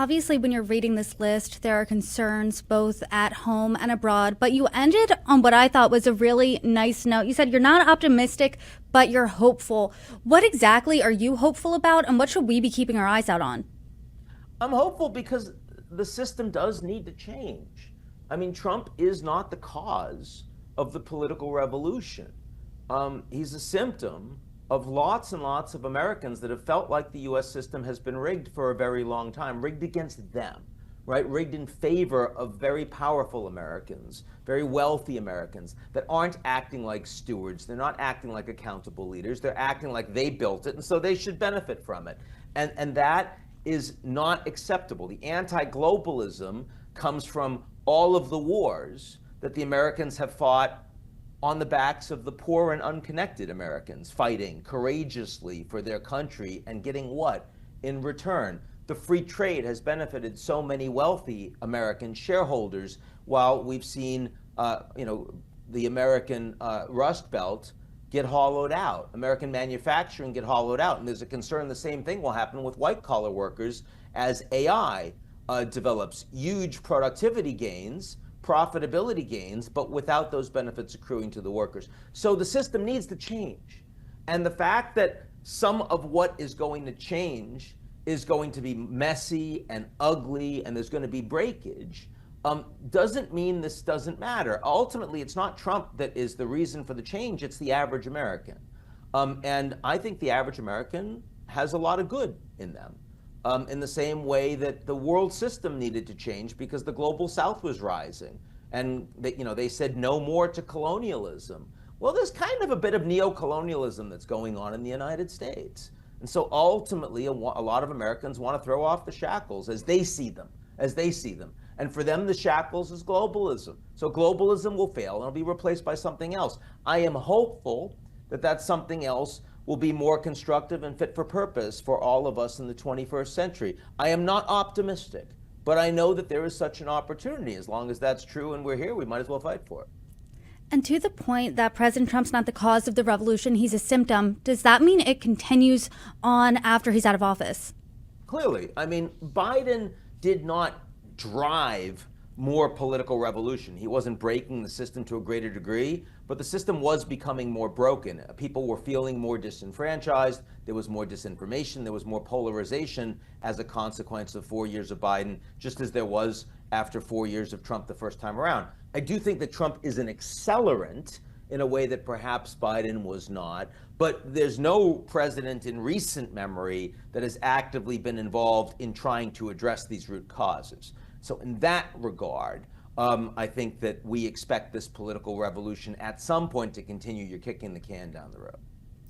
Obviously, when you're reading this list, there are concerns both at home and abroad, but you ended on what I thought was a really nice note. You said you're not optimistic, but you're hopeful. What exactly are you hopeful about, and what should we be keeping our eyes out on? I'm hopeful because the system does need to change. I mean, Trump is not the cause of the political revolution. He's a symptom of lots and lots of Americans that have felt like the US system has been rigged for a very long time, rigged against them, right? Rigged in favor of very powerful Americans, very wealthy Americans that aren't acting like stewards. They're not acting like accountable leaders. They're acting like they built it, and so they should benefit from it. And that is not acceptable. The anti-globalism comes from all of the wars that the Americans have fought on the backs of the poor and unconnected Americans, fighting courageously for their country and getting what in return? The free trade has benefited so many wealthy American shareholders, while we've seen, the American Rust Belt get hollowed out, American manufacturing get hollowed out, and there's a concern the same thing will happen with white-collar workers as AI develops huge productivity gains, profitability gains, but without those benefits accruing to the workers. So the system needs to change. And the fact that some of what is going to change is going to be messy and ugly and there's going to be breakage doesn't mean this doesn't matter. Ultimately, it's not Trump that is the reason for the change, it's the average American. And I think the average American has a lot of good in them. In the same way that the world system needed to change because the global south was rising. And they said no more to colonialism. Well, there's kind of a bit of neo-colonialism that's going on in the United States. And so ultimately, a lot of Americans want to throw off the shackles as they see them, And for them, the shackles is globalism. So globalism will fail and it'll be replaced by something else. I am hopeful that that something else will be more constructive and fit for purpose for all of us in the 21st century. I am not optimistic, but I know that there is such an opportunity. As long as that's true and we're here, we might as well fight for it. And to the point that President Trump's not the cause of the revolution, he's a symptom, does that mean it continues on after he's out of office? Clearly. I mean, Biden did not drive more political revolution. He wasn't breaking the system to a greater degree, but the system was becoming more broken. People were feeling more disenfranchised. There was more disinformation. There was more polarization as a consequence of 4 years of Biden, just as there was after 4 years of Trump the first time around. I do think that Trump is an accelerant in a way that perhaps Biden was not, but there's no president in recent memory that has actively been involved in trying to address these root causes. So in that regard, I think that we expect this political revolution at some point to continue. You're kicking the can down the road.